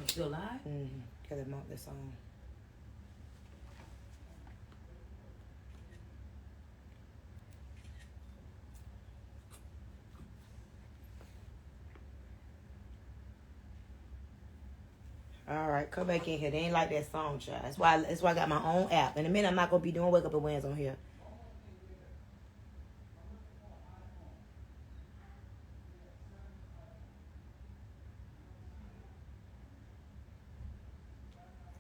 I'm still live? Because I marked this song. All right, come back in here. They ain't like that song, child. That's why I got my own app. In a minute, I'm not gonna be doing wake up and wins on here.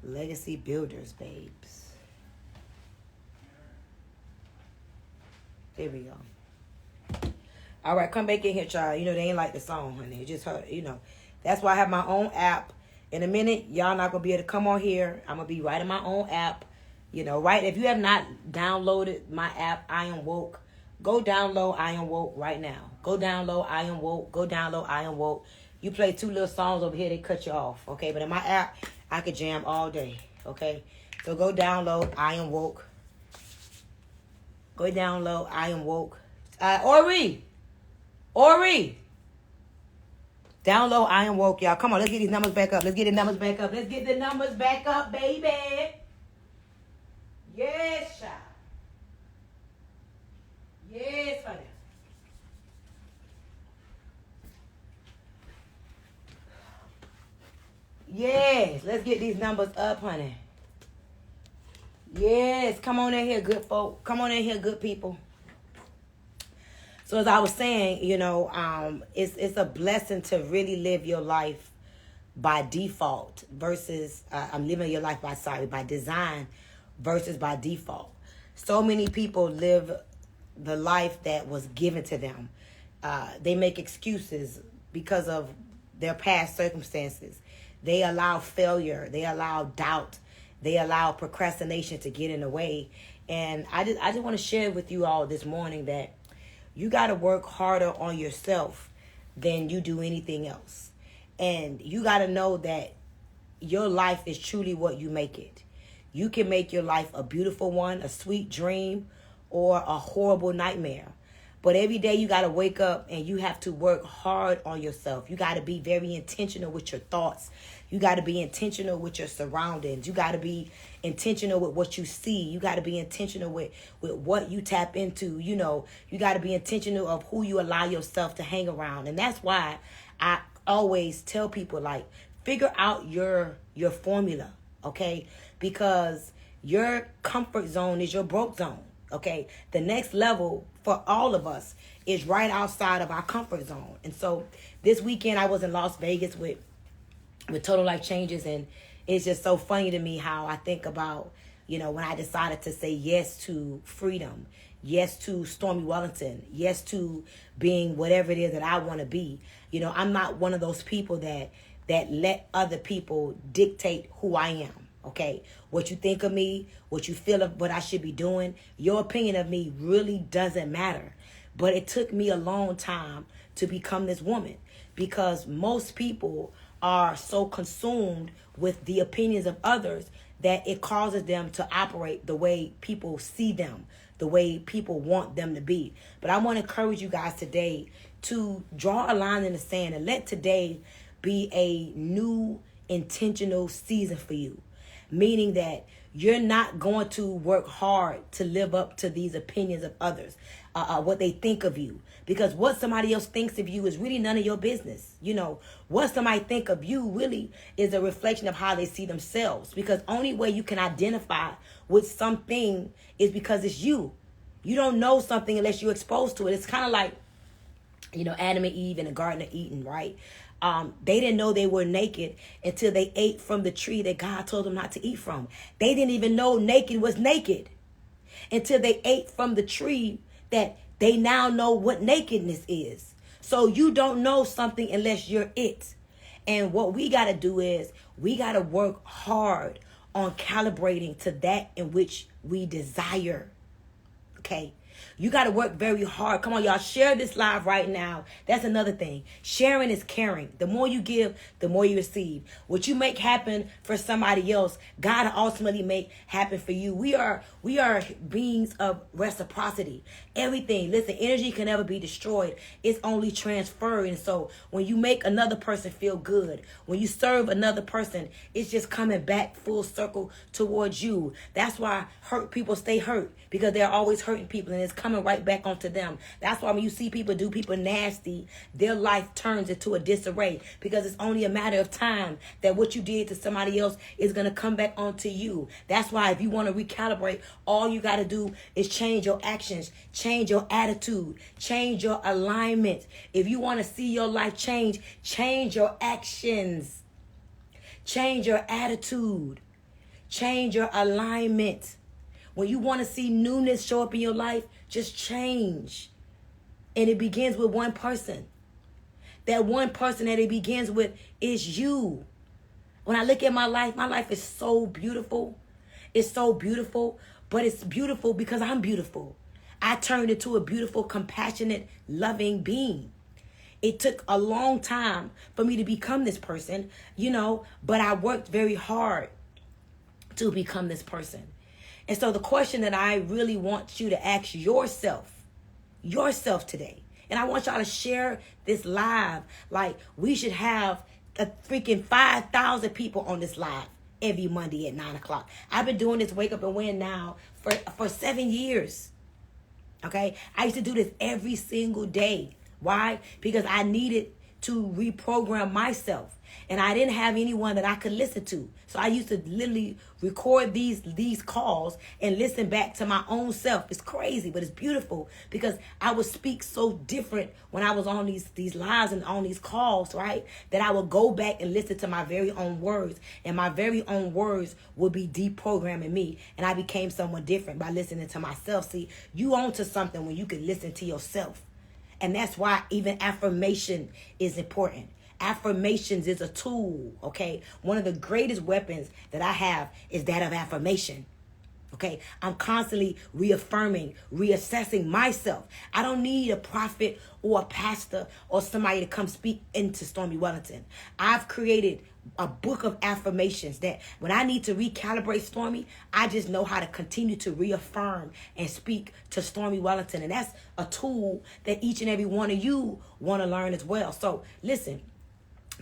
Legacy builders, babes. There we go. All right, come back in here, child. You know, they ain't like the song, honey. It just hurt, you know. That's why I have my own app. In a minute, y'all not going to be able to come on here. I'm going to be writing my own app. You know, right? If you have not downloaded my app, I Am Woke, go download I Am Woke right now. Go download I Am Woke. Go download I Am Woke. You play 2 little songs over here, they cut you off, okay? But in my app, I could jam all day, okay? So go download I Am Woke. Go download I Am Woke. Ori! Download I Am Woke, y'all. Come on, let's get these numbers back up. Let's get the numbers back up. Let's get the numbers back up, baby. Yes, child. Yes, honey. Yes, let's get these numbers up, honey. Yes, come on in here, good folk. Come on in here, good people. So as I was saying, you know, it's a blessing to really live your life by default versus I'm living your life by design versus by default. So many people live the life that was given to them. They make excuses because of their past circumstances. They allow failure. They allow doubt. They allow procrastination to get in the way. And I just want to share with you all this morning that you got to work harder on yourself than you do anything else. And you got to know that your life is truly what you make it. You can make your life a beautiful one, a sweet dream, or a horrible nightmare. But every day you got to wake up and you have to work hard on yourself. You got to be very intentional with your thoughts. You got to be intentional with your surroundings. You got to be intentional with what you see. You got to be intentional with what you tap into. You know, you got to be intentional of who you allow yourself to hang around. And that's why I always tell people, like, figure out your formula, okay? Because your comfort zone is your broke zone, okay? The next level for all of us is right outside of our comfort zone. And so this weekend I was in Las Vegas with Total Life Changes, and it's just so funny to me how I think about, you know, when I decided to say yes to freedom, yes to Stormy Wellington, yes to being whatever it is that I want to be. You know, I'm not one of those people that let other people dictate who I am, okay? What you think of me, what you feel of what I should be doing, your opinion of me really doesn't matter. But it took me a long time to become this woman because most people are so consumed with the opinions of others that it causes them to operate the way people see them, the way people want them to be. But I want to encourage you guys today to draw a line in the sand and let today be a new intentional season for you. Meaning that you're not going to work hard to live up to these opinions of others, what they think of you. Because what somebody else thinks of you is really none of your business. You know, what somebody think of you really is a reflection of how they see themselves. Because only way you can identify with something is because it's you. You don't know something unless you're exposed to it. It's kind of like, you know, Adam and Eve in the Garden of Eden, right? They didn't know they were naked until they ate from the tree that God told them not to eat from. They didn't even know naked was naked until they ate from the tree that they now know what nakedness is. So you don't know something unless you're it. And what we got to do is we got to work hard on calibrating to that in which we desire. Okay? You got to work very hard. Come on, y'all. Share this live right now. That's another thing. Sharing is caring. The more you give, the more you receive. What you make happen for somebody else, God ultimately make happen for you. We are beings of reciprocity. Everything. Listen, energy can never be destroyed. It's only transferred. And so when you make another person feel good, when you serve another person, it's just coming back full circle towards you. That's why hurt people stay hurt, because they're always hurting people, and it's coming right back onto them. That's why when you see people do people nasty, their life turns into a disarray, because it's only a matter of time that what you did to somebody else is going to come back onto you. That's why if you want to recalibrate, all you got to do is change your actions, change your attitude, change your alignment. If you want to see your life change, change your actions, change your attitude, change your alignment. When you want to see newness show up in your life, just change. And it begins with one person. That one person that it begins with is you. When I look at my life is so beautiful. It's so beautiful, but it's beautiful because I'm beautiful. I turned into a beautiful, compassionate, loving being. It took a long time for me to become this person, but I worked very hard to become this person. And so the question that I really want you to ask yourself today, and I want y'all to share this live, like we should have a freaking 5,000 people on this live every Monday at 9 o'clock. I've been doing this Wake Up and Win now for 7 years. Okay? I used to do this every single day. Why? Because I needed to reprogram myself. And I didn't have anyone that I could listen to. So I used to literally record these calls and listen back to my own self. It's crazy, but it's beautiful, because I would speak so different when I was on these lives and on these calls, right? That I would go back and listen to my very own words. And my very own words would be deprogramming me. And I became someone different by listening to myself. See, you on to something when you can listen to yourself. And that's why even affirmation is important. Affirmations is a tool, okay? One of the greatest weapons that I have is that of affirmation, okay? I'm constantly reaffirming, reassessing myself. I don't need a prophet or a pastor or somebody to come speak into Stormy Wellington. I've created a book of affirmations that when I need to recalibrate Stormy, I just know how to continue to reaffirm and speak to Stormy Wellington. And that's a tool that each and every one of you want to learn as well. So listen,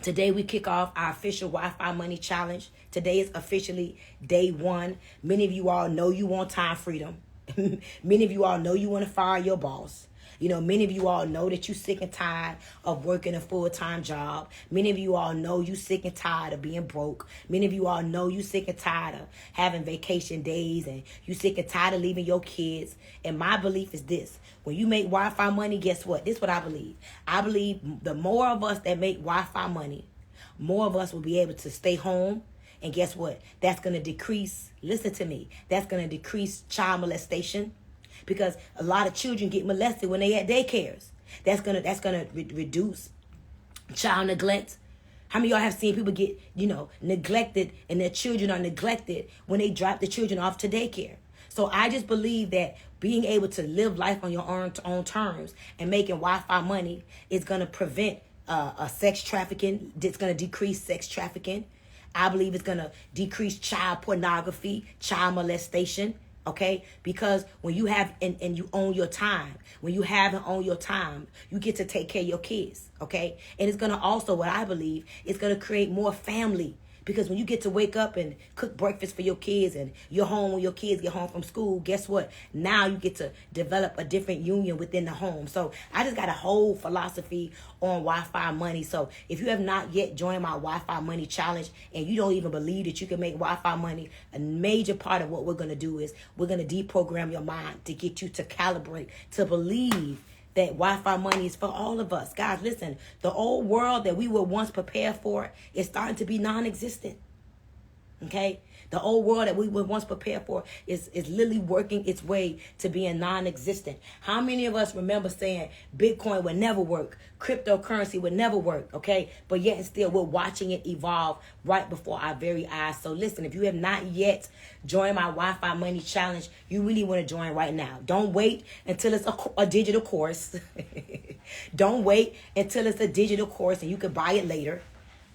today we kick off our official Wi-Fi Money Challenge. Today is officially day 1. Many of you all know you want time freedom. Many of you all know you want to fire your boss. Many of you all know that you're sick and tired of working a full-time job. Many of you all know you're sick and tired of being broke. Many of you all know you're sick and tired of having vacation days, and you're sick and tired of leaving your kids. And my belief is this. When you make Wi-Fi money, guess what? This is what I believe. I believe the more of us that make Wi-Fi money, more of us will be able to stay home. And guess what? That's going to decrease, listen to me, that's going to decrease child molestation. Because a lot of children get molested when they at daycares. That's gonna reduce child neglect. How many of y'all have seen people get, neglected, and their children are neglected when they drop the children off to daycare? So I just believe that being able to live life on your own terms and making Wi-Fi money is gonna prevent sex trafficking. It's gonna decrease sex trafficking. I believe it's gonna decrease child pornography, child molestation. Okay, because when you have and you own your time, when you have and own your time, you get to take care of your kids. Okay, and it's gonna also, what I believe, it's gonna create more family. Because when you get to wake up and cook breakfast for your kids, and you're home when your kids get home from school, guess what? Now you get to develop a different union within the home. So I just got a whole philosophy on Wi-Fi money. So if you have not yet joined my Wi-Fi money challenge, and you don't even believe that you can make Wi-Fi money, a major part of what we're going to do is we're going to deprogram your mind to get you to calibrate, to believe that Wi-Fi money is for all of us. Guys, listen, the old world that we were once prepared for is starting to be non-existent. Okay? The old world that we were once prepared for is literally working its way to being non-existent. How many of us remember saying Bitcoin would never work, cryptocurrency would never work, okay? But yet and still we're watching it evolve right before our very eyes. So listen, if you have not yet joined my Wi-Fi Money Challenge, you really want to join right now. Don't wait until it's a digital course. Don't wait until it's a digital course and you can buy it later.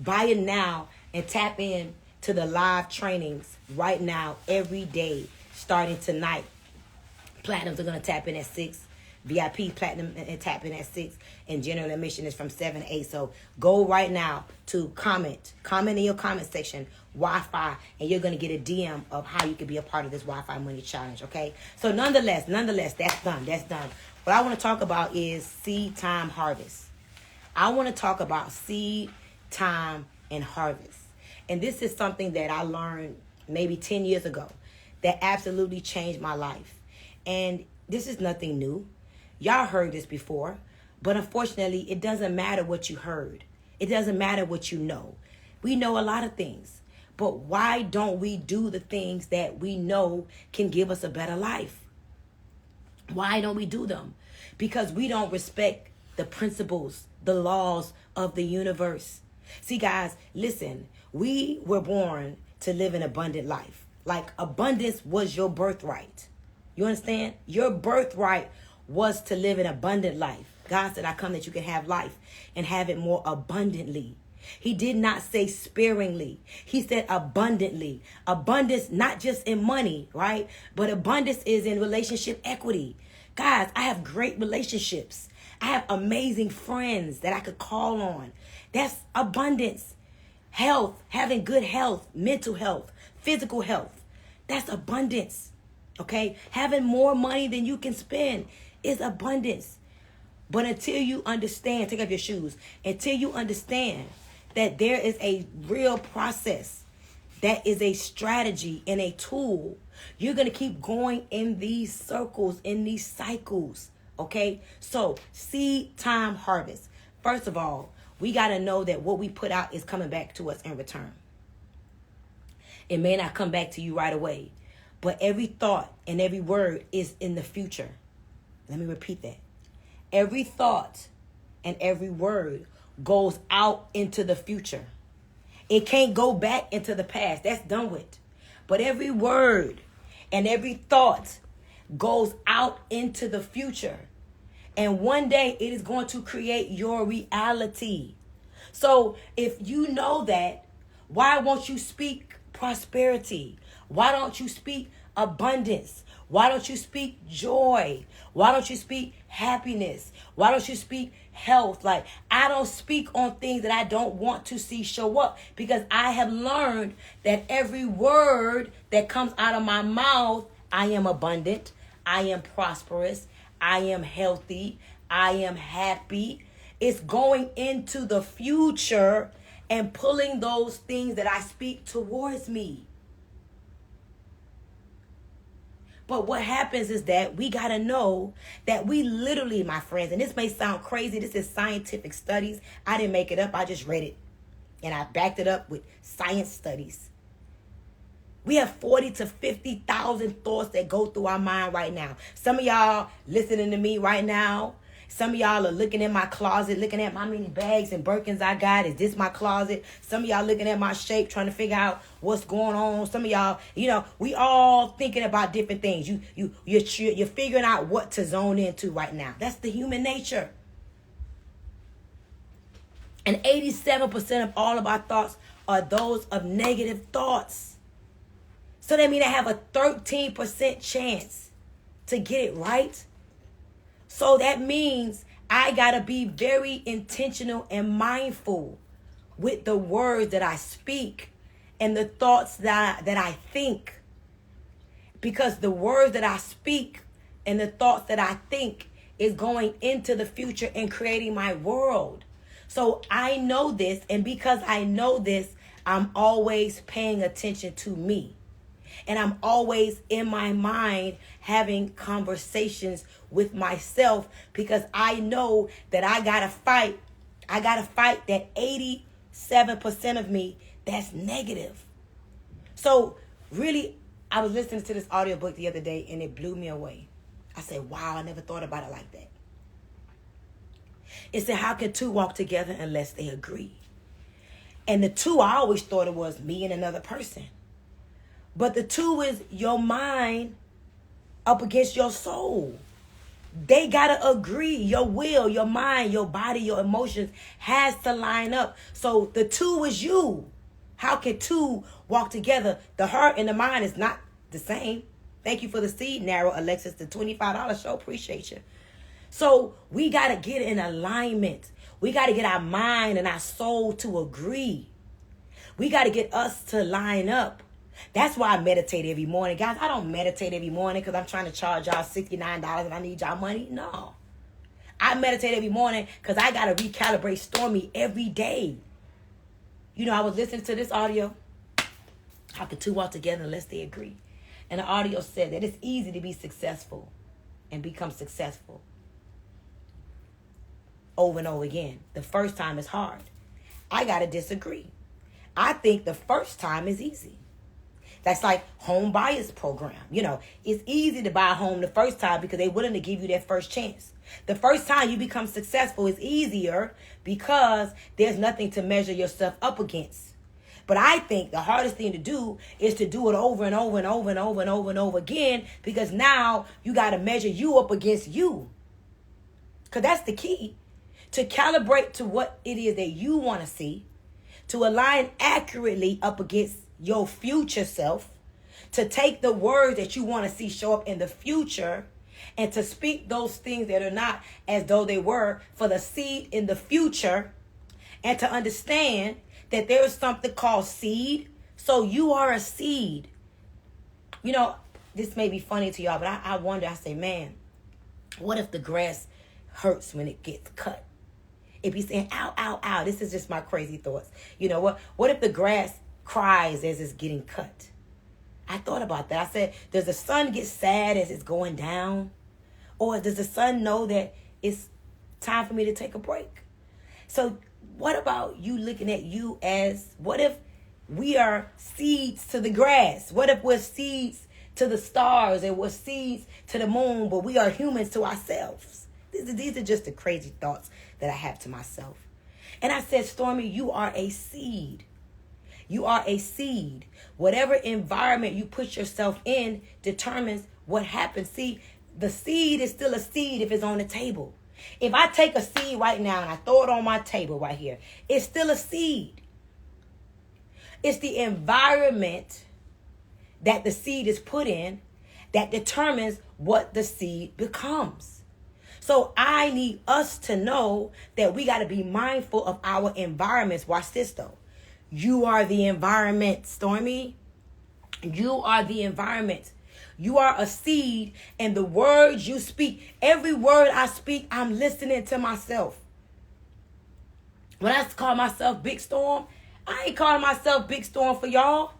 Buy it now and tap in to the live trainings right now, every day, starting tonight. Platinums are going to tap in at 6. VIP Platinum and tap in at 6. And general admission is from 7 to 8. So go right now to comment in your comment section, Wi-Fi, and you're going to get a DM of how you can be a part of this Wi-Fi Money Challenge, okay? So nonetheless, that's done. What I want to talk about is seed time harvest. I want to talk about seed time and harvest. And this is something that I learned maybe 10 years ago that absolutely changed my life. And this is nothing new. Y'all heard this before, but unfortunately, it doesn't matter what you heard. It doesn't matter what you know. We know a lot of things, but why don't we do the things that we know can give us a better life? Why don't we do them? Because we don't respect the principles, the laws of the universe. See, guys, listen. We were born to live an abundant life. Like abundance was your birthright. You understand? Your birthright was to live an abundant life. God said, I come that you can have life and have it more abundantly. He did not say sparingly. He said abundantly. Abundance, not just in money, right? But abundance is in relationship equity. Guys, I have great relationships. I have amazing friends that I could call on. That's abundance. Health, having good health, mental health, physical health. That's abundance. Okay? Having more money than you can spend is abundance. But until you understand, take off your shoes, until you understand that there is a real process, that is a strategy and a tool, you're going to keep going in these circles, in these cycles. Okay? So, seed time harvest. First of all, we got to know that what we put out is coming back to us in return. It may not come back to you right away, but every thought and every word is in the future. Let me repeat that. Every thought and every word goes out into the future. It can't go back into the past. That's done with. But every word and every thought goes out into the future. And one day it is going to create your reality. So if you know that, why won't you speak prosperity? Why don't you speak abundance? Why don't you speak joy? Why don't you speak happiness? Why don't you speak health? Like, I don't speak on things that I don't want to see show up, because I have learned that every word that comes out of my mouth, I am abundant, I am prosperous, I am healthy, I am happy. It's going into the future and pulling those things that I speak towards me. But what happens is that we got to know that we literally, my friends, and this may sound crazy, this is scientific studies. I didn't make it up. I just read it. And I backed it up with science studies. We have 40 to 50,000 thoughts that go through our mind right now. Some of y'all listening to me right now. Some of y'all are looking in my closet, looking at how many bags and Birkins I got. Is this my closet? Some of y'all looking at my shape, trying to figure out what's going on. Some of y'all, we all thinking about different things. You're figuring out what to zone into right now. That's the human nature. And 87% of all of our thoughts are those of negative thoughts. So that means I have a 13% chance to get it right. So that means I got to be very intentional and mindful with the words that I speak and the thoughts that I think. Because the words that I speak and the thoughts that I think is going into the future and creating my world. So I know this, and because I know this, I'm always paying attention to me. And I'm always in my mind having conversations with myself, because I know that I got to fight. I got to fight that 87% of me that's negative. So really, I was listening to this audiobook the other day and it blew me away. I said, wow, I never thought about it like that. It said, how can two walk together unless they agree? And the two, I always thought it was me and another person. But the two is your mind up against your soul. They got to agree. Your will, your mind, your body, your emotions has to line up. So the two is you. How can two walk together? The heart and the mind is not the same. Thank you for the seed, Narrow Alexis, the $25 show. Appreciate you. So we got to get in alignment. We got to get our mind and our soul to agree. We got to get us to line up. That's why I meditate every morning. Guys, I don't meditate every morning because I'm trying to charge y'all $69 and I need y'all money. No. I meditate every morning because I got to recalibrate Stormy every day. You know, I was listening to this audio. How can two walk together unless they agree? And the audio said that it's easy to be successful and become successful over and over again. The first time is hard. I got to disagree. I think the first time is easy. That's like home buyers program. You know, it's easy to buy a home the first time because they're willing to give you that first chance. The first time you become successful is easier because there's nothing to measure yourself up against. But I think the hardest thing to do is to do it over and over and over and over and over and over again, because now you got to measure you up against you. Because that's the key. To calibrate to what it is that you want to see, to align accurately up against your future self, to take the words that you want to see show up in the future and to speak those things that are not as though they were for the seed in the future, and to understand that there is something called seed. So you are a seed. You know, this may be funny to y'all, but I wonder, I say, man, what if the grass hurts when it gets cut? It be saying, ow, ow, ow. This is just my crazy thoughts. You know what? What if the grass cries as it's getting cut? I thought about that. I said, does the sun get sad as it's going down? Or does the sun know that it's time for me to take a break? So what about you looking at you as, what if we are seeds to the grass? What if we're seeds to the stars and we're seeds to the moon, but we are humans to ourselves? These are just the crazy thoughts that I have to myself. And I said, Stormy, you are a seed. You are a seed. Whatever environment you put yourself in determines what happens. See, the seed is still a seed if it's on the table. If I take a seed right now and I throw it on my table right here, it's still a seed. It's the environment that the seed is put in that determines what the seed becomes. So I need us to know that we got to be mindful of our environments. Watch this though. You are the environment, Stormy. You are the environment. You are a seed, and the words you speak, every word I speak, I'm listening to myself. When I call myself Big Storm, I ain't calling myself Big Storm for y'all.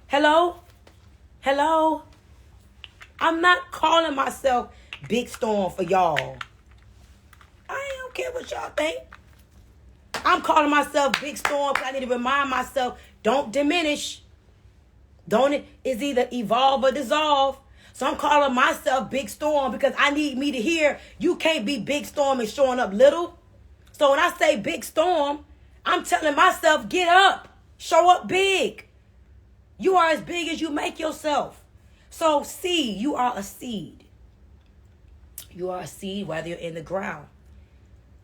Hello? Hello? I'm not calling myself Big Storm for y'all. I don't care what y'all think. I'm calling myself Big Storm because I need to remind myself, don't diminish. It's either evolve or dissolve. So I'm calling myself Big Storm because I need me to hear you can't be Big Storm and showing up little. So when I say Big Storm, I'm telling myself, get up, show up big. You are as big as you make yourself. So seed, you are a seed. You are a seed whether you're in the ground.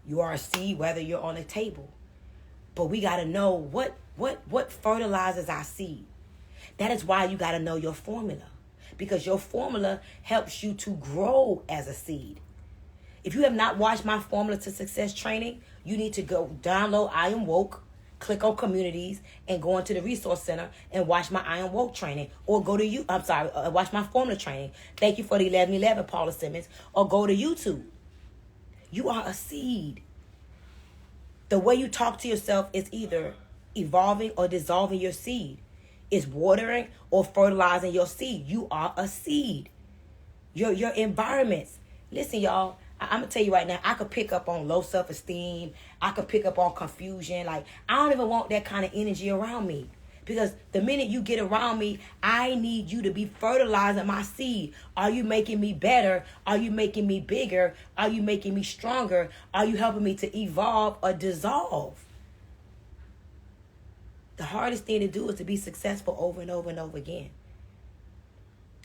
You are a seed whether you're on a table. But we got to know what fertilizes our seed. That is why you got to know your formula. Because your formula helps you to grow as a seed. If you have not watched my Formula to Success training, you need to go download I Am Woke, click on communities, and go into the resource center and watch my I Am Woke training. Or go to watch my formula training. Thank you for the 1111, Paula Simmons. Or go to YouTube. You are a seed. The way you talk to yourself is either evolving or dissolving your seed. It's watering or fertilizing your seed. You are a seed. Your environments. Listen, y'all, I'm going to tell you right now, I could pick up on low self-esteem. I could pick up on confusion. Like, I don't even want that kind of energy around me. Because the minute you get around me, I need you to be fertilizing my seed. Are you making me better? Are you making me bigger? Are you making me stronger? Are you helping me to evolve or dissolve? The hardest thing to do is to be successful over and over and over again.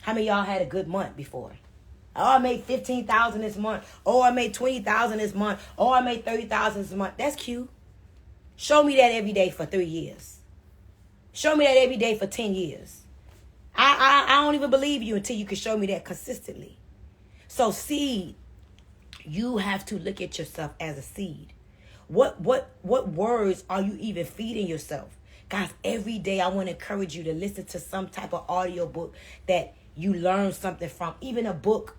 How many of y'all had a good month before? Oh, I made $15,000 this month. Oh, I made $20,000 this month. Oh, I made $30,000 this month. That's cute. Show me that every day for 3 years. Show me that every day for 10 years. I don't even believe you until you can show me that consistently. So seed, you have to look at yourself as a seed. What words are you even feeding yourself? Guys, every day I want to encourage you to listen to some type of audio book that you learn something from. Even a book.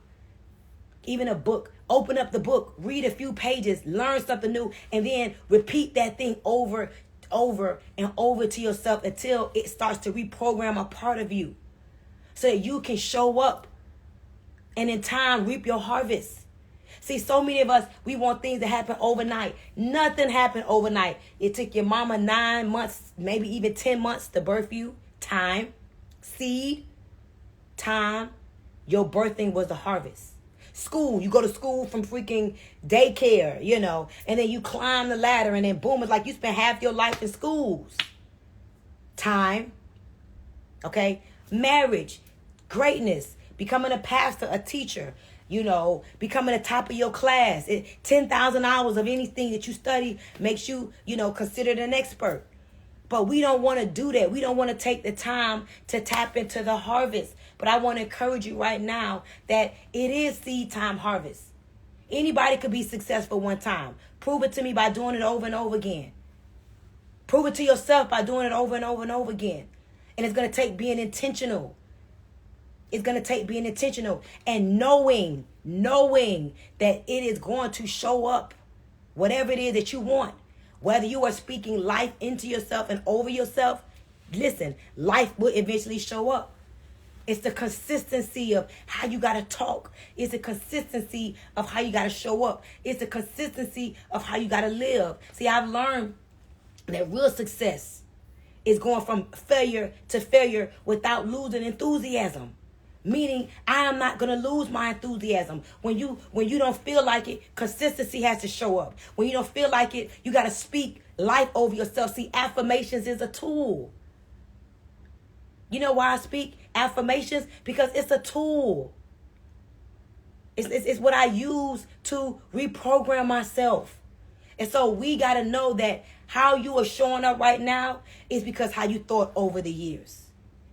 Open up the book, read a few pages, learn something new, and then repeat that thing over and over to yourself until it starts to reprogram a part of you so that you can show up and in time reap your harvest. See, so many of us, we want things to happen overnight. Nothing happened overnight. It took your mama 9 months, maybe even 10 months to birth you. Time, seed, time. Your birthing was the harvest. School, you go to school from freaking daycare, and then you climb the ladder, and then boom, it's like you spent half your life in schools. Time, okay? Marriage, greatness, becoming a pastor, a teacher, becoming the top of your class. 10,000 hours of anything that you study makes you, considered an expert. But we don't want to do that. We don't want to take the time to tap into the harvest. But I want to encourage you right now that it is seed time harvest. Anybody could be successful one time. Prove it to me by doing it over and over again. Prove it to yourself by doing it over and over and over again. And it's going to take being intentional. It's going to take being intentional and knowing that it is going to show up, whatever it is that you want. Whether you are speaking life into yourself and over yourself, listen, life will eventually show up. It's the consistency of how you got to talk. It's the consistency of how you got to show up. It's the consistency of how you got to live. See, I've learned that real success is going from failure to failure without losing enthusiasm. Meaning, I am not going to lose my enthusiasm. When you don't feel like it, consistency has to show up. When you don't feel like it, you got to speak life over yourself. See, affirmations is a tool. You know why I speak affirmations? Because it's a tool. It's what I use to reprogram myself. And so we got to know that how you are showing up right now is because how you thought over the years.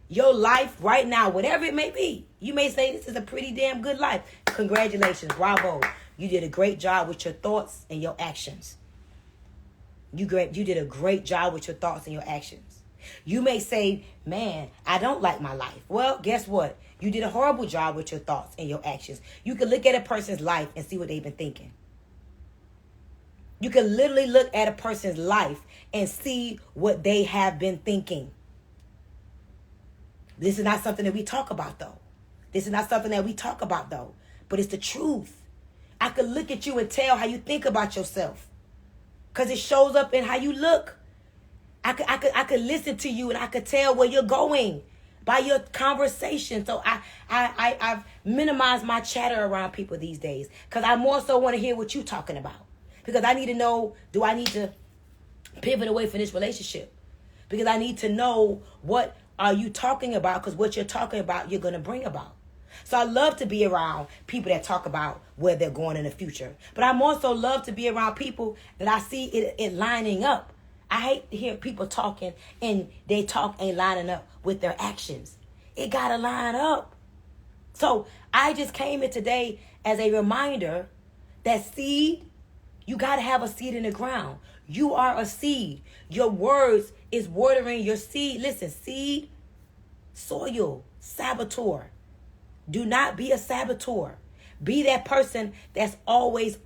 Your life right now, whatever it may be, you may say this is a pretty damn good life. Congratulations, bravo. You did a great job with your thoughts and your actions. You did a great job with your thoughts and your actions. You may say, man, I don't like my life. Well, guess what? You did a horrible job with your thoughts and your actions. You can look at a person's life and see what they've been thinking. You can literally look at a person's life and see what they have been thinking. This is not something that we talk about, though. But it's the truth. I could look at you and tell how you think about yourself. Because it shows up in how you look. I could listen to you and I could tell where you're going by your conversation. So I've minimized my chatter around people these days. Because I more so want to hear what you're talking about. Because I need to know, do I need to pivot away from this relationship? Because I need to know what are you talking about? Because what you're talking about, you're going to bring about. So I love to be around people that talk about where they're going in the future. But I also love to be around people that I see it lining up. I hate to hear people talking and they talk ain't lining up with their actions. It got to line up. So I just came in today as a reminder that seed, you got to have a seed in the ground. You are a seed. Your words is watering your seed. Listen, seed, soil, saboteur. Do not be a saboteur. Be that person that's always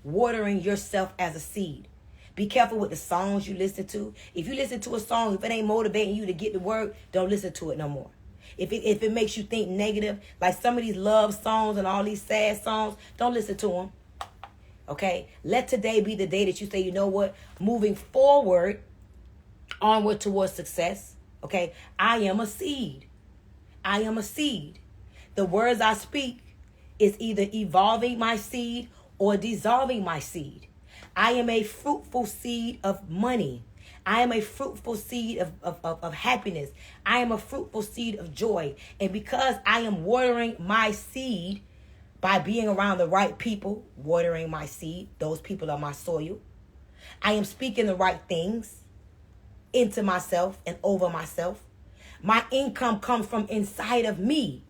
watering yourself as a seed. Be careful with the songs you listen to. If you listen to a song, if it ain't motivating you to get the word, don't listen to it no more. If it makes you think negative, like some of these love songs and all these sad songs, don't listen to them. Okay? Let today be the day that you say, you know what? Moving forward, onward towards success. Okay, I am a seed. I am a seed. The words I speak is either evolving my seed or dissolving my seed. I am a fruitful seed of money. I am a fruitful seed of happiness. I am a fruitful seed of joy. And because I am watering my seed by being around the right people, watering my seed, those people are my soil. I am speaking the right things into myself and over myself. My income comes from inside of me.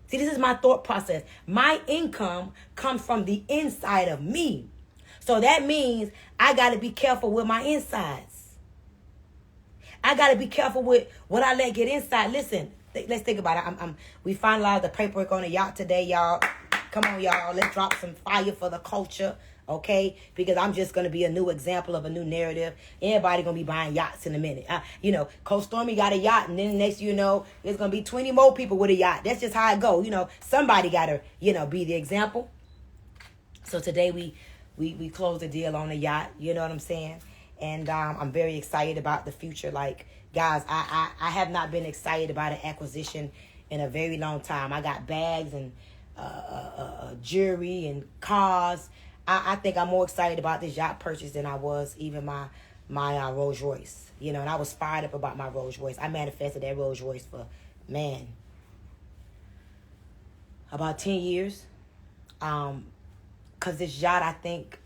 See, this is my thought process. My income comes from the inside of me. So that means I got to be careful with my insides. I got to be careful with what I let get inside. Listen, let's think about it. We finalized the paperwork on the yacht today, y'all. Come on, y'all. Let's drop some fire for the culture, okay? Because I'm just going to be a new example of a new narrative. Everybody going to be buying yachts in a minute. Coach Stormy got a yacht, and then next you know, there's going to be 20 more people with a yacht. That's just how it go. Somebody got to, be the example. So today we closed the deal on the yacht. You know what I'm saying? And I'm very excited about the future. Like, guys, I have not been excited about an acquisition in a very long time. I got bags and jewelry and cars. I think I'm more excited about this yacht purchase than I was even my Rolls Royce. And I was fired up about my Rolls Royce. I manifested that Rolls Royce for, about 10 years. Because this yacht, I think,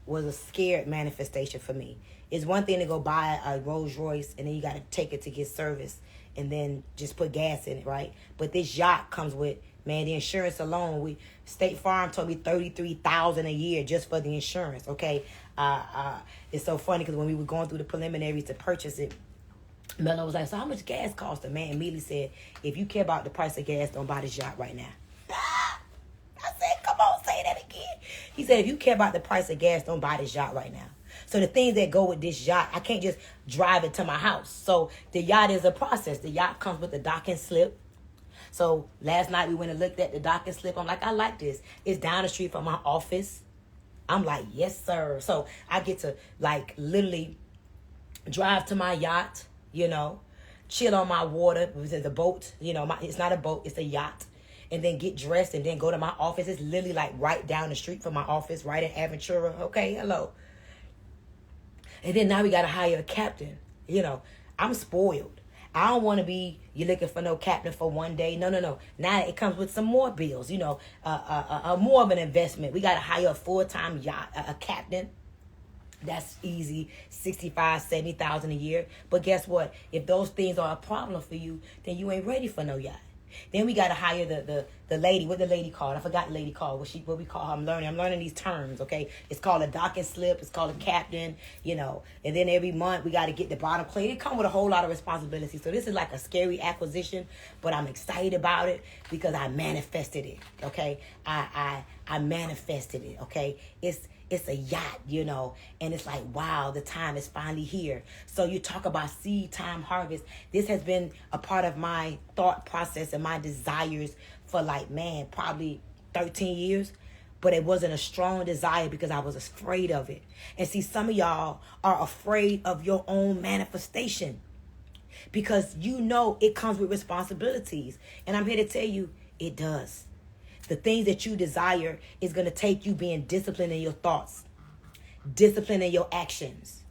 was a scared manifestation for me. It's one thing to go buy a Rolls Royce and then you got to take it to get service and then just put gas in it, right? But this yacht comes with, the insurance alone. State Farm told me $33,000 a year just for the insurance, okay? It's so funny because when we were going through the preliminaries to purchase it, Mello was like, so how much gas cost? The man immediately said, if you care about the price of gas, don't buy this yacht right now. I said, come on, say that again. He said, if you care about the price of gas, don't buy this yacht right now. So the things that go with this yacht, I can't just drive it to my house. So the yacht is a process. The yacht comes with the docking slip. So last night we went and looked at the docking slip. I'm like, I like this. It's down the street from my office. I'm like, yes, sir. So I get to literally drive to my yacht, chill on my water. It's a boat, it's not a boat, it's a yacht. And then get dressed and then go to my office. It's literally right down the street from my office, right in Aventura. Okay, hello. And then now we got to hire a captain. I'm spoiled. I don't want to be, you're looking for no captain for one day. No. Now it comes with some more bills, more of an investment. We got to hire a full-time yacht, a captain. That's easy, $65,000, $70,000 a year. But guess what? If those things are a problem for you, then you ain't ready for no yacht. Then we got to hire the lady. What the lady called? I forgot the lady called. What we call her? I'm learning these terms, okay? It's called a docking slip. It's called a captain, And then every month we got to get the bottom clean. It comes with a whole lot of responsibility. So this is like a scary acquisition, but I'm excited about it because I manifested it, okay? I manifested it, okay? It's a yacht, and it's like, wow, the time is finally here. So you talk about seed time harvest. This has been a part of my thought process and my desires for probably 13 years. But it wasn't a strong desire because I was afraid of it. And see, some of y'all are afraid of your own manifestation because it comes with responsibilities. And I'm here to tell you, it does. The things that you desire is going to take you being disciplined in your thoughts, disciplined in your actions,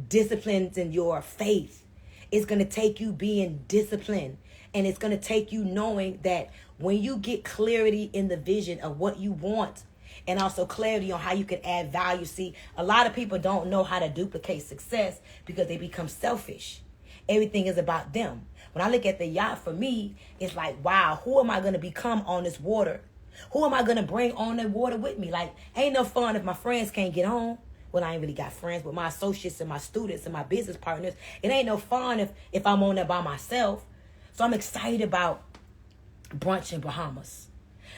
disciplined in your faith. It's going to take you being disciplined. And it's going to take you knowing that when you get clarity in the vision of what you want and also clarity on how you can add value. See, a lot of people don't know how to duplicate success because they become selfish. Everything is about them. When I look at the yacht, for me, it's like, wow, who am I going to become on this water? Who am I going to bring on the water with me? Ain't no fun if my friends can't get on. Well, I ain't really got friends, but my associates and my students and my business partners. It ain't no fun if I'm on there by myself. So I'm excited about brunch in Bahamas.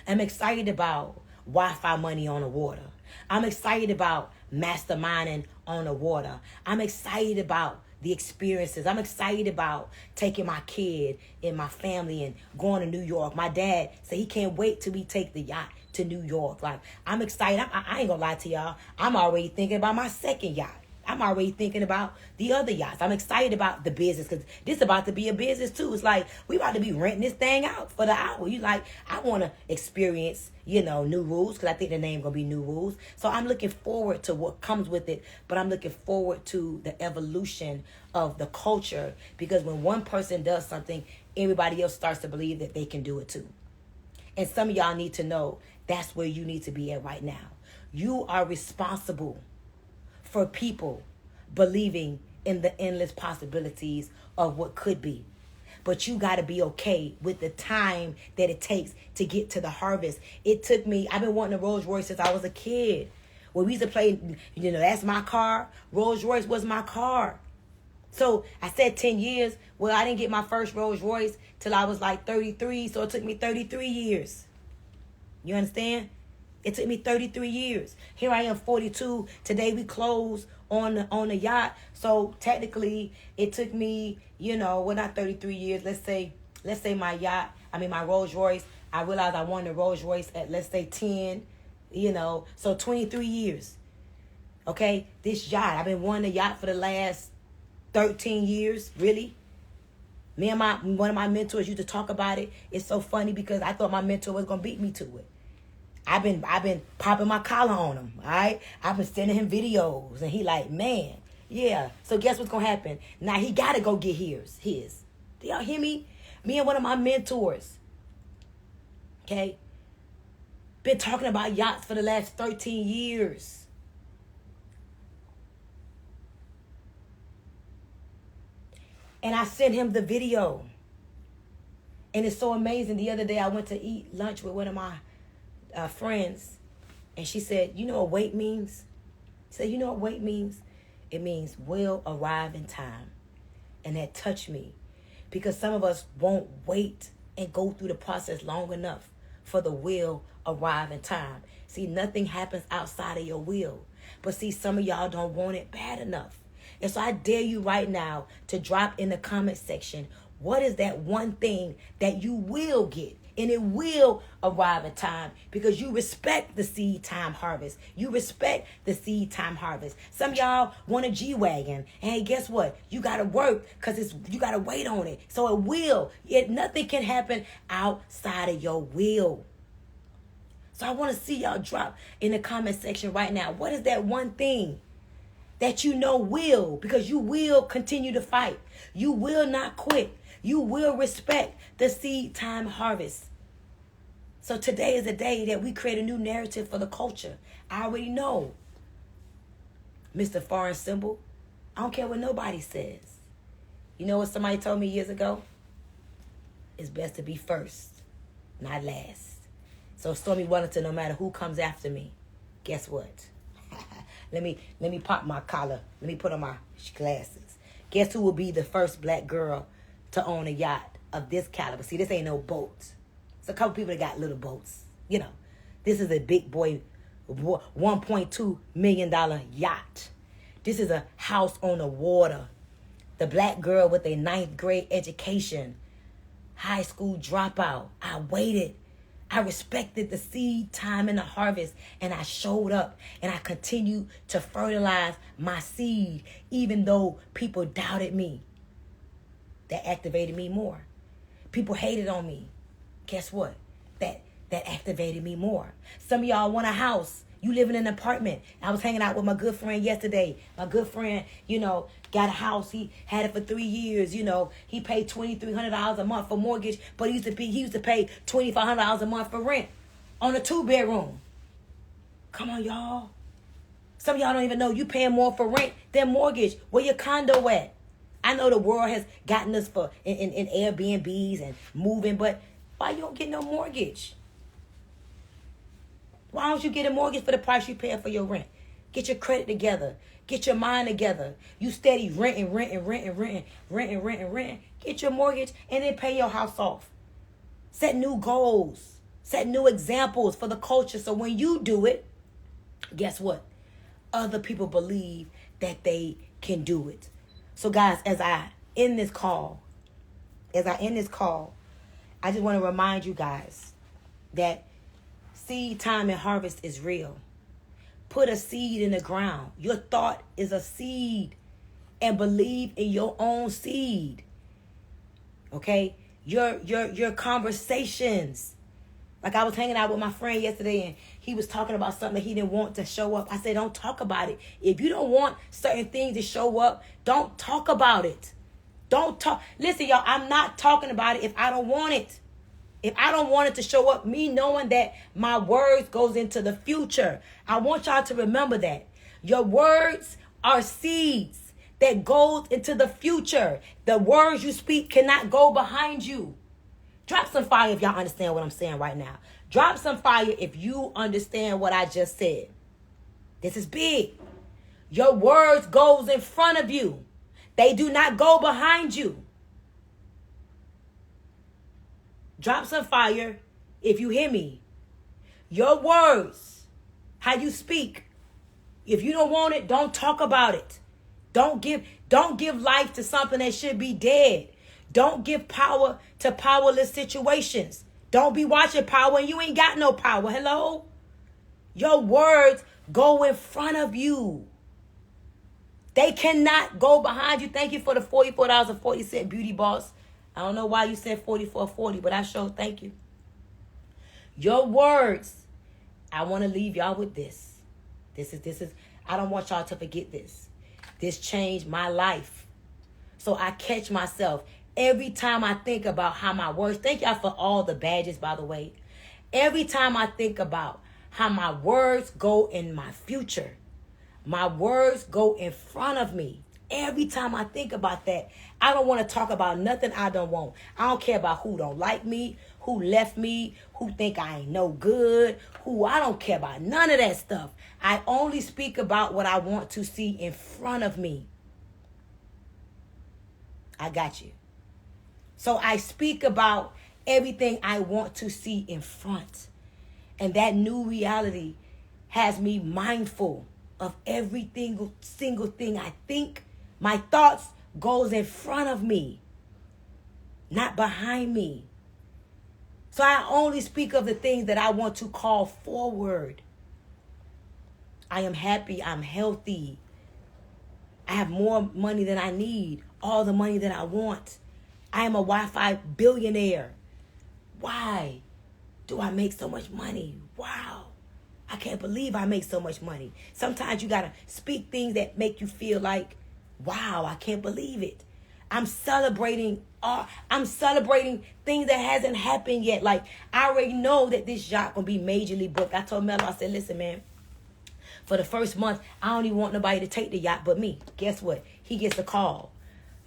I'm excited about Wi-Fi money on the water. I'm excited about masterminding on the water. I'm excited about the experiences. I'm excited about taking my kid and my family and going to New York. My dad said he can't wait till we take the yacht to New York. I'm excited. I ain't gonna lie to y'all. I'm already thinking about my second yacht. I'm already thinking about the other yachts. I'm excited about the business because this is about to be a business too. It's like we about to be renting this thing out for the hour. You like, I want to experience, new rules because I think the name gonna be New Rules. So I'm looking forward to what comes with it, but I'm looking forward to the evolution of the culture because when one person does something, everybody else starts to believe that they can do it too. And some of y'all need to know that's where you need to be at right now. You are responsible for people believing in the endless possibilities of what could be. But you got to be okay with the time that it takes to get to the harvest. It took me, I've been wanting a Rolls Royce since I was a kid. When we used to play, that's my car. Rolls Royce was my car. So I said 10 years. Well, I didn't get my first Rolls Royce till I was like 33. So it took me 33 years. You understand? It took me 33 years. Here I am, 42. Today we close on the yacht. So technically, it took me, not 33 years. Let's say my Rolls Royce. I realized I wanted a Rolls Royce at, let's say, 10. So 23 years. Okay, this yacht. I've been wanting a yacht for the last 13 years. Really. Me and one of my mentors used to talk about it. It's so funny because I thought my mentor was gonna beat me to it. I've been popping my collar on him, all right? I've been sending him videos, and he like, man, yeah. So guess what's going to happen? Now he got to go get his. Do y'all hear me? Me and one of my mentors, okay, been talking about yachts for the last 13 years. And I sent him the video. And it's so amazing. The other day I went to eat lunch with one of my friends, and she said, you know what wait means? She said, you know what wait means? It means will arrive in time. And that touched me because some of us won't wait and go through the process long enough for the will arrive in time. See, nothing happens outside of your will. But see, some of y'all don't want it bad enough. And so I dare you right now to drop in the comment section, what is that one thing that you will get? And it will arrive in time because you respect the seed time harvest. You respect the seed time harvest. Some of y'all want a G-Wagon. And hey, guess what? You got to work because you got to wait on it. So it will. Nothing can happen outside of your will. So I want to see y'all drop in the comment section right now. What is that one thing that you know will? Because you will continue to fight. You will not quit. You will respect the seed time harvest. So today is the day that we create a new narrative for the culture. I already know. Mr. Foreign Symbol, I don't care what nobody says. You know what somebody told me years ago? It's best to be first, not last. So Stormy Wellington, no matter who comes after me, guess what? Let me pop my collar. Let me put on my glasses. Guess who will be the first black girl to own a yacht of this caliber? See, this ain't no boat. It's a couple people that got little boats. This is a big boy, $1.2 million yacht. This is a house on the water. The black girl with a 9th grade education, high school dropout. I waited. I respected the seed time and the harvest, and I showed up, and I continued to fertilize my seed, even though people doubted me. That activated me more. People hated on me. Guess what? That activated me more. Some of y'all want a house. You live in an apartment. I was hanging out with my good friend yesterday. My good friend, got a house. He had it for 3 years. He paid $2,300 a month for mortgage, but he used to pay $2,500 a month for rent on a 2-bedroom. Come on, y'all. Some of y'all don't even know you paying more for rent than mortgage. Where your condo at? I know the world has gotten us for in Airbnbs and moving, but why you don't get no mortgage? Why don't you get a mortgage for the price you pay for your rent? Get your credit together. Get your mind together. You steady renting. Get your mortgage and then pay your house off. Set new goals. Set new examples for the culture. So when you do it, guess what? Other people believe that they can do it. So guys, as I end this call, I just want to remind you guys that seed time and harvest is real. put a seed in the ground. Your thought is a seed. And believe in your own seed. Okay? Your conversations. Like I was hanging out with my friend yesterday and he was talking about something that he didn't want to show up. I said, don't talk about it. If you don't want certain things to show up, don't talk about it. Don't talk. Listen, y'all, I'm not talking about it if I don't want it. If I don't want it to show up, me knowing that my words goes into the future. I want y'all to remember that. Your words are seeds that goes into the future. The words you speak cannot go behind you. Drop some fire if y'all understand what I'm saying right now. Drop some fire if you understand what I just said. This is big. Your words goes in front of you. They do not go behind you. Drop some fire if you hear me. Your words, how you speak. If you don't want it, don't talk about it. Don't give life to something that should be dead. Don't give power to powerless situations. Don't be watching power and you ain't got no power. Hello? Your words go in front of you. They cannot go behind you. Thank you for the $44.40 beauty boss. I don't know why you said $44.40, but I sure thank you. Your words. I want to leave y'all with this. This is. I don't want y'all to forget this. This changed my life. So I catch myself every time I think about how my words. Thank y'all for all the badges, by the way. Every time I think about how my words go in my future. My words go in front of me. Every time I think about that, I don't want to talk about nothing I don't want. I don't care about who don't like me, who left me, who think I ain't no good, I don't care about none of that stuff. I only speak about what I want to see in front of me. I got you. So I speak about everything I want to see in front. And that new reality has me mindful of every single thing I think. My thoughts goes in front of me, not behind me. So I only speak of the things that I want to call forward. I am happy. I'm healthy. I have more money than I need. All the money that I want. I am a Wi-Fi billionaire. Why do I make so much money? Wow. I can't believe I make so much money. Sometimes you got to speak things that make you feel like, wow, I can't believe it. I'm celebrating things that hasn't happened yet. Like, I already know that this yacht gonna be majorly booked. I told Mello, I said, listen, man, for the first month, I don't even want nobody to take the yacht but me. Guess what? He gets a call.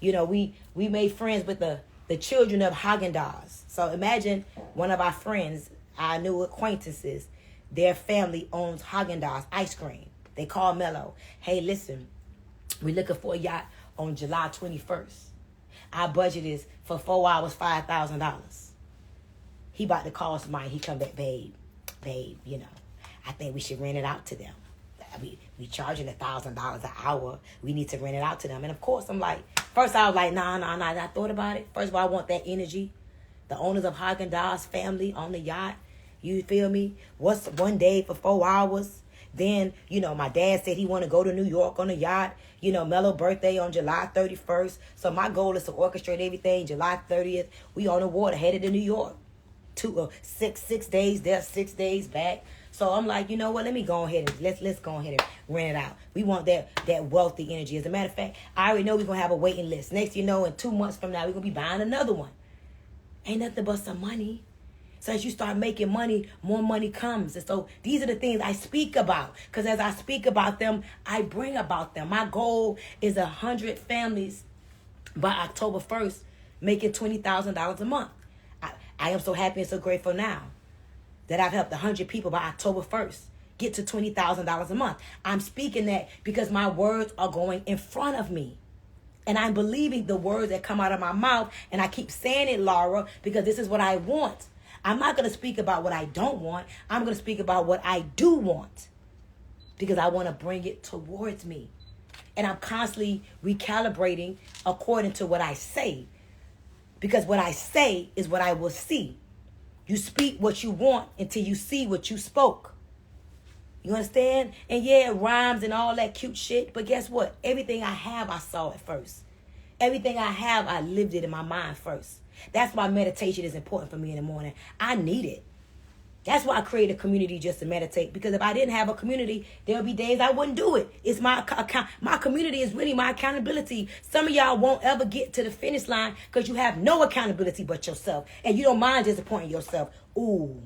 You know, we made friends with the children of Haagen-Dazs. So imagine one of our friends, our new acquaintances, their family owns Haagen-Dazs ice cream. They call Mello. Hey, listen, we're looking for a yacht on July 21st. Our budget is for 4 hours, $5,000. He about to call somebody. He come back, babe, you know, I think we should rent it out to them. We charging $1,000 an hour. We need to rent it out to them. And of course, I'm like, first I was like, nah. I thought about it. First of all, I want that energy. The owners of Haagen-Dazs family on the yacht. You feel me? What's one day for 4 hours? Then, you know, my dad said he want to go to New York on a yacht. You know, Mello's birthday on July 31st. So my goal is to orchestrate everything. July 30th, we on the water, headed to New York. 6 days there, 6 days back. So I'm like, you know what? Let me go ahead and let's go ahead and rent it out. We want that wealthy energy. As a matter of fact, I already know we're gonna have a waiting list. Next, you know, in 2 months from now, we're gonna be buying another one. Ain't nothing but some money. So as you start making money, more money comes. And so these are the things I speak about. Because as I speak about them, I bring about them. My goal is 100 families by October 1st, making $20,000 a month. I am so happy and so grateful now that I've helped 100 people by October 1st get to $20,000 a month. I'm speaking that because my words are going in front of me. And I'm believing the words that come out of my mouth. And I keep saying it, Laura, because this is what I want. I'm not going to speak about what I don't want. I'm going to speak about what I do want. Because I want to bring it towards me. And I'm constantly recalibrating according to what I say. Because what I say is what I will see. You speak what you want until you see what you spoke. You understand? And yeah, it rhymes and all that cute shit. But guess what? Everything I have, I saw it first. Everything I have, I lived it in my mind first. That's why meditation is important for me in the morning. I need it. That's why I created a community just to meditate. Because if I didn't have a community, there'll be days I wouldn't do it. It's my account. My community is really my accountability. Some of y'all won't ever get to the finish line because you have no accountability but yourself. And you don't mind disappointing yourself. Ooh.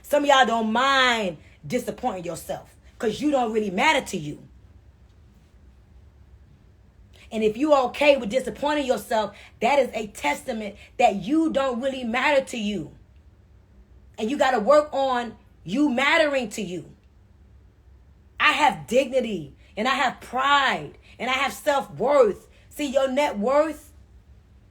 Some of y'all don't mind disappointing yourself because you don't really matter to you. And if you're okay with disappointing yourself, that is a testament that you don't really matter to you. And you got to work on you mattering to you. I have dignity and I have pride and I have self-worth. See, your net worth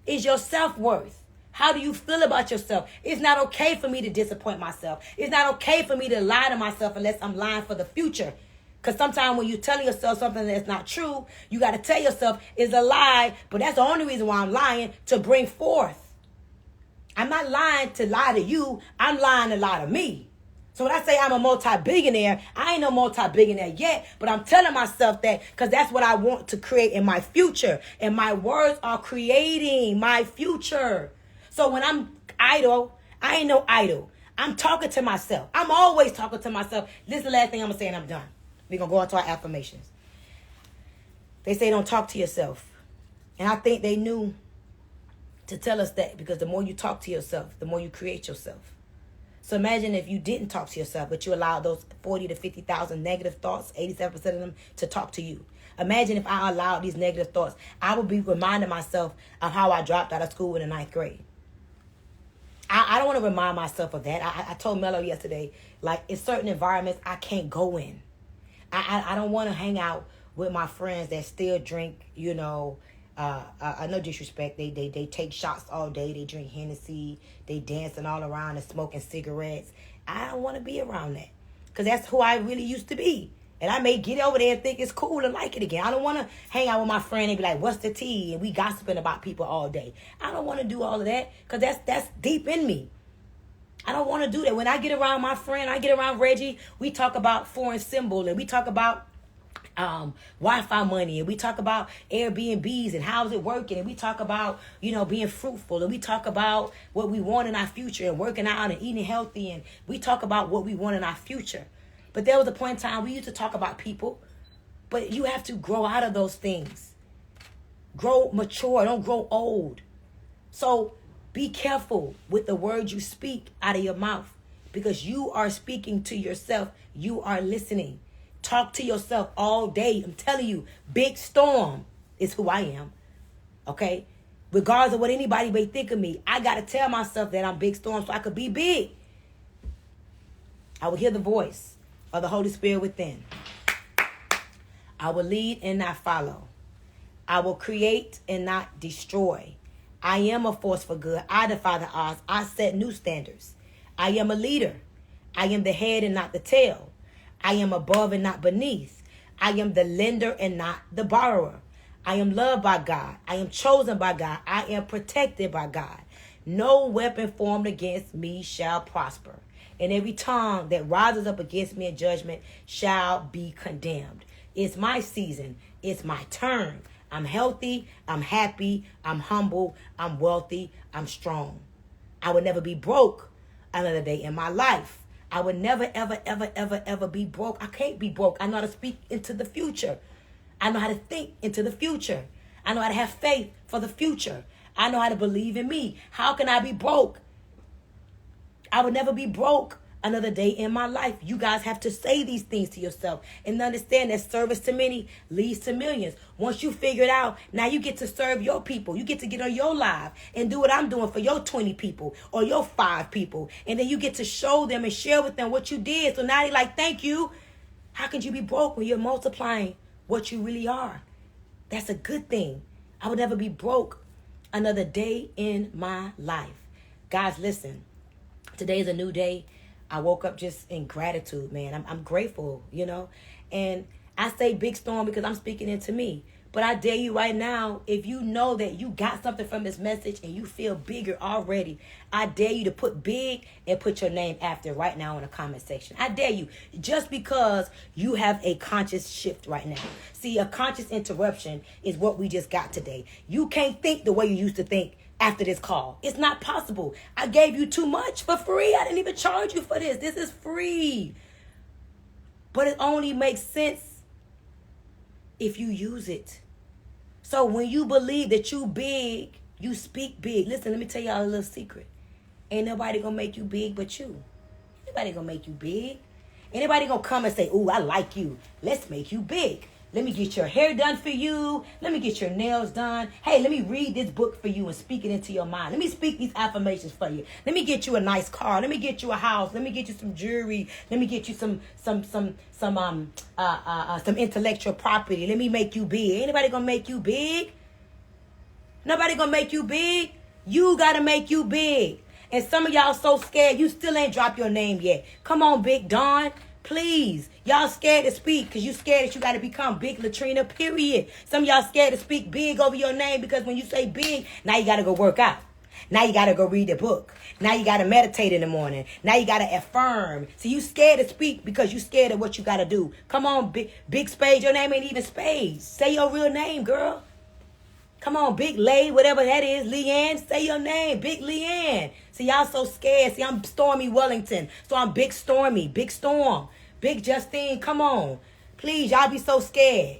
is your self-worth. How do you feel about yourself? It's not okay for me to disappoint myself. It's not okay for me to lie to myself unless I'm lying for the future. Because sometimes when you're telling yourself something that's not true, you got to tell yourself it's a lie. But that's the only reason why I'm lying, to bring forth. I'm not lying to lie to you. I'm lying to lie to me. So when I say I'm a multi-billionaire, I ain't no multi-billionaire yet. But I'm telling myself that because that's what I want to create in my future. And my words are creating my future. So when I'm idle, I ain't no idle. I'm talking to myself. I'm always talking to myself. This is the last thing I'm going to say and I'm done. We're going to go into our affirmations. They say don't talk to yourself. And I think they knew to tell us that because the more you talk to yourself, the more you create yourself. So imagine if you didn't talk to yourself, but you allowed those 40 to 50,000 negative thoughts, 87% of them, to talk to you. Imagine if I allowed these negative thoughts. I would be reminding myself of how I dropped out of school in the 9th grade. I don't want to remind myself of that. I told Mello yesterday, like in certain environments, I can't go in. I don't want to hang out with my friends that still drink, no disrespect. They take shots all day. They drink Hennessy. They dancing all around and smoking cigarettes. I don't want to be around that because that's who I really used to be. And I may get over there and think it's cool and like it again. I don't want to hang out with my friend and be like, what's the tea? And we gossiping about people all day. I don't want to do all of that because that's deep in me. I don't want to do that. When I get around my friend, I get around Reggie, we talk about foreign symbol and we talk about Wi-Fi money and we talk about Airbnbs and how's it working and we talk about, being fruitful and we talk about what we want in our future and working out and eating healthy and we talk about what we want in our future. But there was a point in time we used to talk about people, but you have to grow out of those things. Grow mature, don't grow old. So be careful with the words you speak out of your mouth because you are speaking to yourself. You are listening. Talk to yourself all day. I'm telling you, Big Storm is who I am. Okay? Regardless of what anybody may think of me, I got to tell myself that I'm Big Storm so I could be big. I will hear the voice of the Holy Spirit within. I will lead and not follow. I will create and not destroy. I am a force for good. I defy the odds. I set new standards. I am a leader. I am the head and not the tail. I am above and not beneath. I am the lender and not the borrower. I am loved by God. I am chosen by God. I am protected by God. No weapon formed against me shall prosper. And every tongue that rises up against me in judgment shall be condemned. It's my season. It's my turn. I'm healthy. I'm happy. I'm humble. I'm wealthy. I'm strong. I would never be broke another day in my life. I would never, ever, ever, ever, ever be broke. I can't be broke. I know how to speak into the future. I know how to think into the future. I know how to have faith for the future. I know how to believe in me. How can I be broke? I would never be broke another day in my life. You guys have to say these things to yourself and understand that service to many leads to millions. Once you figure it out, now you get to serve your people. You get to get on your live and do what I'm doing for your 20 people or your 5 people. And then you get to show them and share with them what you did. So now they're like, thank you. How can you be broke when you're multiplying what you really are? That's a good thing. I would never be broke another day in my life. Guys, listen. Today is a new day. I woke up just in gratitude, man. I'm grateful, And I say Big Storm because I'm speaking into me. But I dare you right now, if you know that you got something from this message and you feel bigger already, I dare you to put big and put your name after right now in the comment section. I dare you. Just because you have a conscious shift right now. See, a conscious interruption is what we just got today. You can't think the way you used to think after this call. It's not possible. I gave you too much for free. I didn't even charge you for this. This is free. But it only makes sense if you use it. So when you believe that you big, you speak big. Listen, let me tell y'all a little secret. Ain't nobody gonna make you big but you. Anybody gonna make you big. Anybody gonna come and say, ooh, I like you. Let's make you big. Let me get your hair done for you. Let me get your nails done. Hey, let me read this book for you and speak it into your mind. Let me speak these affirmations for you. Let me get you a nice car. Let me get you a house. Let me get you some jewelry. Let me get you some intellectual property. Let me make you big. Anybody gonna make you big? Nobody gonna make you big. You gotta make you big. And some of y'all so scared you still ain't dropped your name yet. Come on, Big Dawn. Please. Y'all scared to speak because you scared that you got to become Big Latrina, period. Some of y'all scared to speak big over your name because when you say big, now you got to go work out. Now you got to go read the book. Now you got to meditate in the morning. Now you got to affirm. So you scared to speak because you scared of what you got to do. Come on, Big Spade. Your name ain't even Spade. Say your real name, girl. Come on, Big Lay, whatever that is. Leanne, say your name. Big Leanne. See, y'all so scared. See, I'm Stormy Wellington. So I'm Big Stormy. Big Storm. Big Justine, come on. Please, y'all be so scared.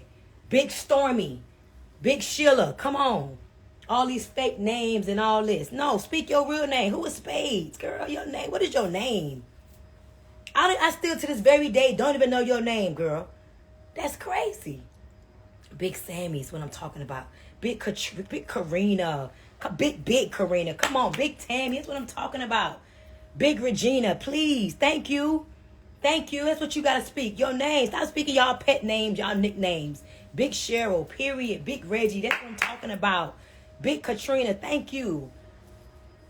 Big Stormy. Big Sheila, come on. All these fake names and all this. No, speak your real name. Who is Spades, girl? Your name. What is your name? I still to this very day don't even know your name, girl. That's crazy. Big Sammy's what I'm talking about. Big Karina. Big Karina. Come on, Big Tammy. That's what I'm talking about. Big Regina, please. Thank you. Thank you. That's what you got to speak. Your name. Stop speaking y'all pet names, y'all nicknames. Big Cheryl, period. Big Reggie. That's what I'm talking about. Big Katrina. Thank you.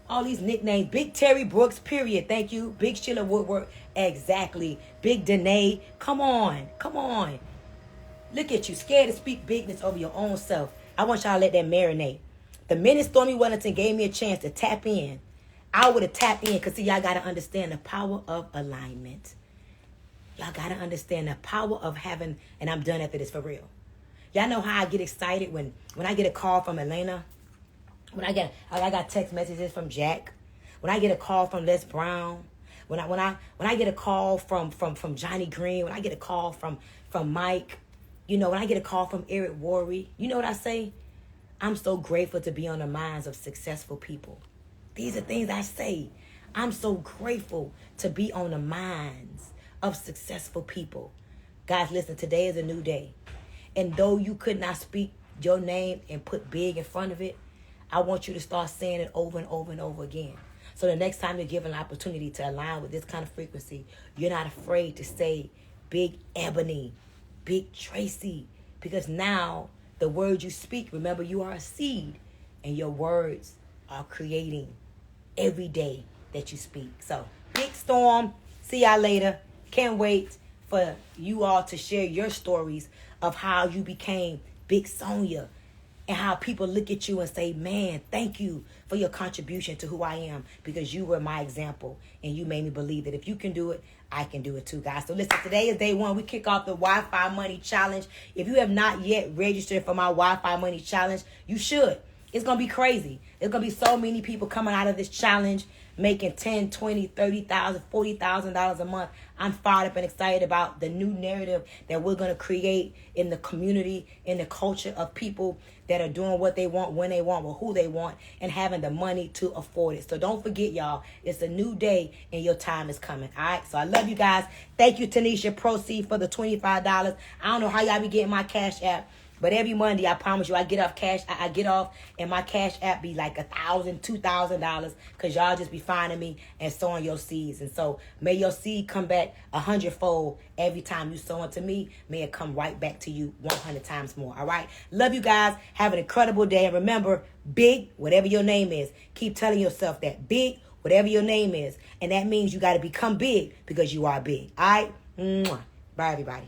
All these nicknames. Big Terry Brooks, period. Thank you. Big Sheila Woodward. Exactly. Big Danae. Come on. Come on. Look at you. Scared to speak bigness over your own self. I want y'all to let that marinate. The minute Stormy Wellington gave me a chance to tap in, I would have tapped in because, see, y'all got to understand the power of alignment. Y'all got to understand the power of having, and I'm done after this for real. Y'all know how I get excited when I get a call from Elena. I got text messages from Jack. When I get a call from Les Brown. When I get a call from Johnny Green. When I get a call from Mike. You know, when I get a call from Eric Worre. You know what I say? I'm so grateful to be on the minds of successful people. These are things I say. I'm so grateful to be on the minds of successful people. Guys, listen, today is a new day. And though you could not speak your name and put big in front of it, I want you to start saying it over and over and over again. So the next time you're given an opportunity to align with this kind of frequency, you're not afraid to say Big Ebony, Big Tracy, because now the words you speak, remember you are a seed, and your words are creating every day that you speak. So, Big Storm, see y'all later. Can't wait for you all to share your stories of how you became Big Sonia and how people look at you and say, man, thank you for your contribution to who I am, because you were my example and you made me believe that if you can do it, I can do it too, guys. So listen, today is day one. We kick off the Wi-Fi Money Challenge. If you have not yet registered for my Wi-Fi Money Challenge, you should. It's going to be crazy. There's going to be so many people coming out of this challenge making $10,000, $20,000, $30,000, $40,000 a month. I'm fired up and excited about the new narrative that we're going to create in the community, in the culture of people that are doing what they want, when they want, with who they want, and having the money to afford it. So don't forget, y'all, it's a new day and your time is coming. All right. So I love you guys. Thank you, Tanisha Proceed, for the $25. I don't know how y'all be getting my Cash App. But every Monday, I promise you, I get off, and my Cash App be like $1,000, $2,000, because y'all just be finding me and sowing your seeds. And so may your seed come back 100-fold every time you sow into me. May it come right back to you 100 times more. All right. Love you guys. Have an incredible day. And remember, big, whatever your name is, keep telling yourself that. Big, whatever your name is. And that means you got to become big because you are big. All right. Mwah. Bye, everybody.